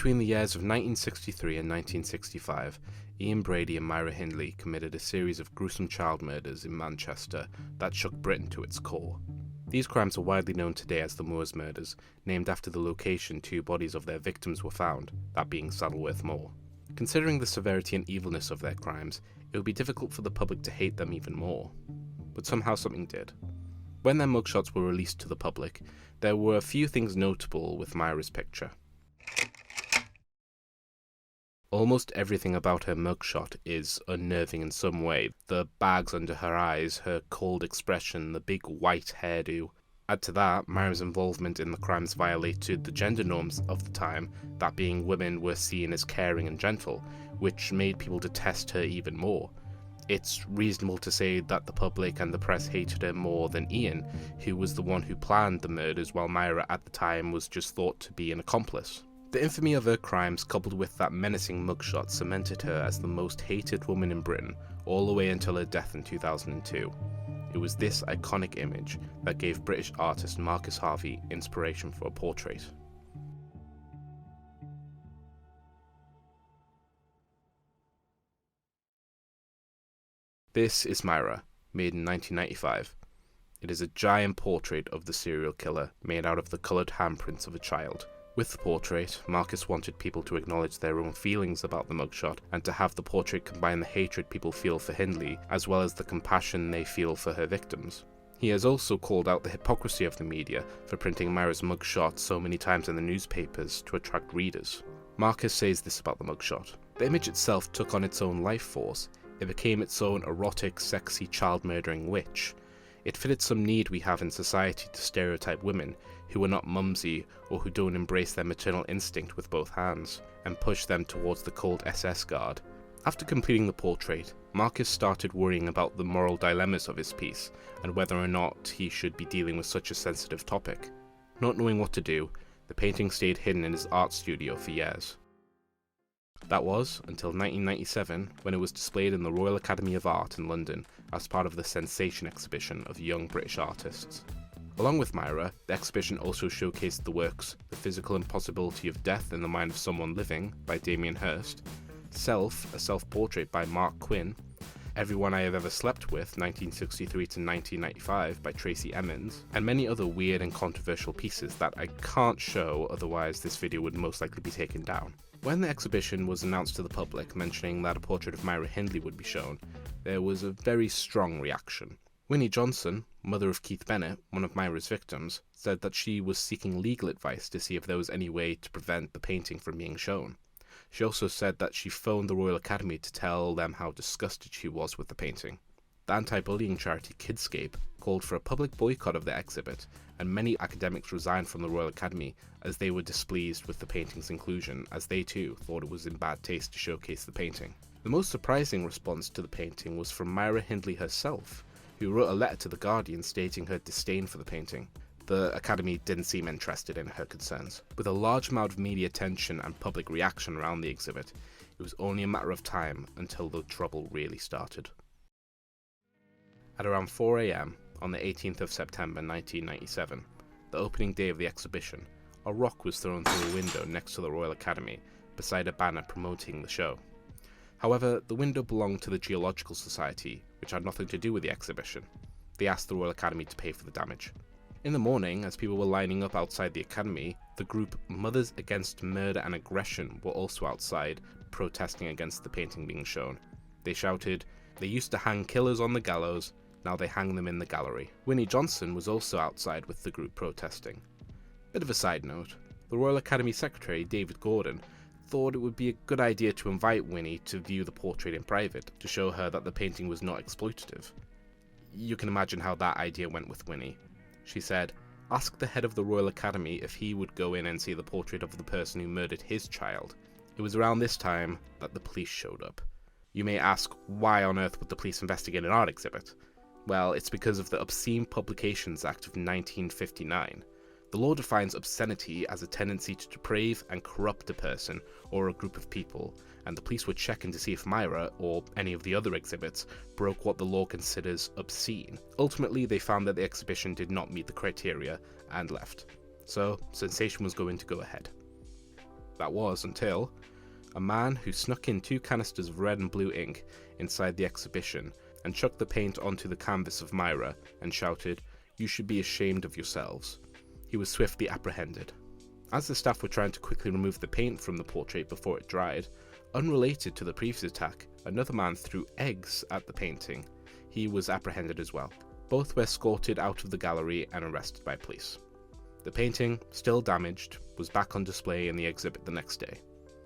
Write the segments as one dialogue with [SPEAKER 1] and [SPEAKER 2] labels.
[SPEAKER 1] Between the years of 1963 and 1965, Ian Brady and Myra Hindley committed a series of gruesome child murders in Manchester that shook Britain to its core. These crimes are widely known today as the Moors murders, named after the location two bodies of their victims were found, that being Saddleworth Moor. Considering the severity and evilness of their crimes, it would be difficult for the public to hate them even more. But somehow something did. When their mugshots were released to the public, there were a few things notable with Myra's picture. Almost everything about her mugshot is unnerving in some way. The bags under her eyes, her cold expression, the big white hairdo. Add to that, Myra's involvement in the crimes violated the gender norms of the time, that being women were seen as caring and gentle, which made people detest her even more. It's reasonable to say that the public and the press hated her more than Ian, who was the one who planned the murders, while Myra at the time was just thought to be an accomplice. The infamy of her crimes, coupled with that menacing mugshot, cemented her as the most hated woman in Britain, all the way until her death in 2002. It was this iconic image that gave British artist Marcus Harvey inspiration for a portrait. This is Myra, made in 1995. It is a giant portrait of the serial killer made out of the coloured handprints of a child. With the portrait, Marcus wanted people to acknowledge their own feelings about the mugshot, and to have the portrait combine the hatred people feel for Hindley, as well as the compassion they feel for her victims. He has also called out the hypocrisy of the media for printing Myra's mugshot so many times in the newspapers to attract readers. Marcus says this about the mugshot: the image itself took on its own life force. It became its own erotic, sexy, child-murdering witch. It fitted some need we have in society to stereotype women who are not mumsy or who don't embrace their maternal instinct with both hands, and push them towards the cold SS guard. After completing the portrait, Marcus started worrying about the moral dilemmas of his piece, and whether or not he should be dealing with such a sensitive topic. Not knowing what to do, the painting stayed hidden in his art studio for years. That was until 1997, when it was displayed in the Royal Academy of Art in London as part of the Sensation exhibition of young British artists. Along with Myra, the exhibition also showcased the works The Physical Impossibility of Death in the Mind of Someone Living by Damien Hirst, Self, a self-portrait by Mark Quinn, Everyone I Have Ever Slept With, 1963 to 1995 by Tracy Emmons, and many other weird and controversial pieces that I can't show, otherwise this video would most likely be taken down. When the exhibition was announced to the public, mentioning that a portrait of Myra Hindley would be shown, there was a very strong reaction. Winnie Johnson, mother of Keith Bennett, one of Myra's victims, said that she was seeking legal advice to see if there was any way to prevent the painting from being shown. She also said that she phoned the Royal Academy to tell them how disgusted she was with the painting. The anti-bullying charity Kidscape called for a public boycott of the exhibit, and many academics resigned from the Royal Academy as they were displeased with the painting's inclusion, as they too thought it was in bad taste to showcase the painting. The most surprising response to the painting was from Myra Hindley herself, who wrote a letter to The Guardian stating her disdain for the painting. The Academy didn't seem interested in her concerns. With a large amount of media attention and public reaction around the exhibit, it was only a matter of time until the trouble really started. At around 4 AM on the 18th of September 1997, the opening day of the exhibition, a rock was thrown through a window next to the Royal Academy, beside a banner promoting the show. However, the window belonged to the Geological Society, which had nothing to do with the exhibition. They asked the Royal Academy to pay for the damage. In the morning, as people were lining up outside the Academy, the group Mothers Against Murder and Aggression were also outside, protesting against the painting being shown. They shouted, "They used to hang killers on the gallows, now they hang them in the gallery." Winnie Johnson was also outside with the group protesting. Bit of a side note, the Royal Academy Secretary, David Gordon, thought it would be a good idea to invite Winnie to view the portrait in private, to show her that the painting was not exploitative. You can imagine how that idea went with Winnie. She said, "Ask the head of the Royal Academy if he would go in and see the portrait of the person who murdered his child." It was around this time that the police showed up. You may ask, why on earth would the police investigate an art exhibit? Well, it's because of the Obscene Publications Act of 1959. The law defines obscenity as a tendency to deprave and corrupt a person or a group of people, and the police were checking to see if Myra, or any of the other exhibits, broke what the law considers obscene. Ultimately, they found that the exhibition did not meet the criteria and left. So, Sensation was going to go ahead. That was until a man who snuck in 2 canisters of red and blue ink inside the exhibition and chucked the paint onto the canvas of Myra and shouted, "You should be ashamed of yourselves." He was swiftly apprehended. As the staff were trying to quickly remove the paint from the portrait before it dried, unrelated to the previous attack, another man threw eggs at the painting. He was apprehended as well. Both were escorted out of the gallery and arrested by police. The painting, still damaged, was back on display in the exhibit the next day.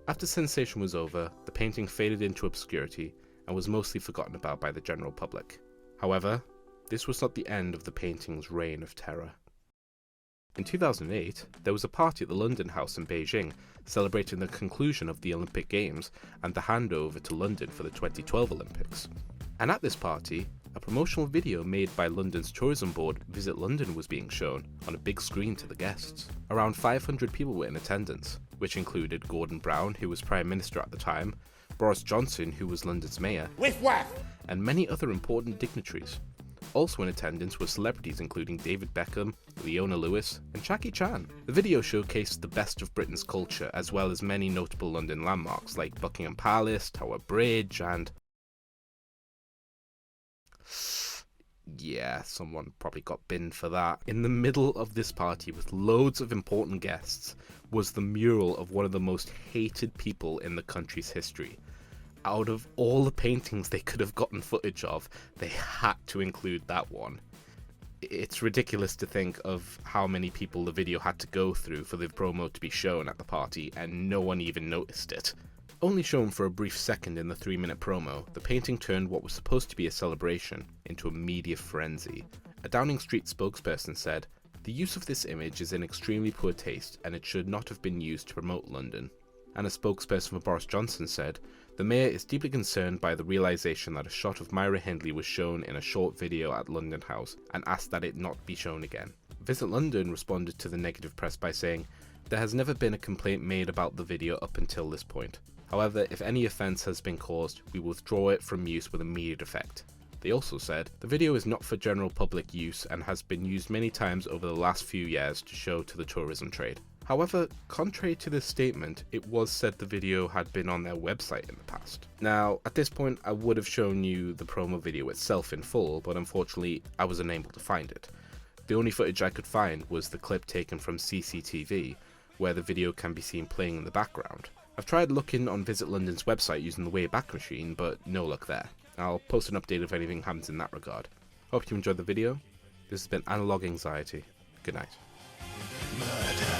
[SPEAKER 1] After sensation was over, the painting faded into obscurity and was mostly forgotten about by the general public. However, this was not the end of the painting's reign of terror. In 2008, there was a party at the London House in Beijing celebrating the conclusion of the Olympic Games and the handover to London for the 2012 Olympics. And at this party, a promotional video made by London's tourism board, Visit London, was being shown on a big screen to the guests. Around 500 people were in attendance, which included Gordon Brown, who was Prime Minister at the time, Boris Johnson, who was London's mayor, and many other important dignitaries. Also in attendance were celebrities including David Beckham, Leona Lewis, and Jackie Chan. The video showcased the best of Britain's culture, as well as many notable London landmarks like Buckingham Palace, Tower Bridge, and... yeah, someone probably got binned for that. In the middle of this party with loads of important guests was the mural of one of the most hated people in the country's history. Out of all the paintings they could have gotten footage of, they had to include that one. It's ridiculous to think of how many people the video had to go through for the promo to be shown at the party, and no one even noticed it. Only shown for a brief second in the 3-minute promo, the painting turned what was supposed to be a celebration into a media frenzy. A Downing Street spokesperson said, "The use of this image is in extremely poor taste and it should not have been used to promote London." And a spokesperson for Boris Johnson said, "The mayor is deeply concerned by the realization that a shot of Myra Hindley was shown in a short video at London House and asked that it not be shown again." Visit London responded to the negative press by saying, "There has never been a complaint made about the video up until this point. However, if any offence has been caused, we will withdraw it from use with immediate effect." They also said, "The video is not for general public use and has been used many times over the last few years to show to the tourism trade." However, contrary to this statement, it was said the video had been on their website in the past. Now, at this point, I would have shown you the promo video itself in full, but unfortunately, I was unable to find it. The only footage I could find was the clip taken from CCTV, where the video can be seen playing in the background. I've tried looking on Visit London's website using the Wayback Machine, but no luck there. I'll post an update if anything happens in that regard. Hope you enjoyed the video. This has been Analog Anxiety. Good night. Murder.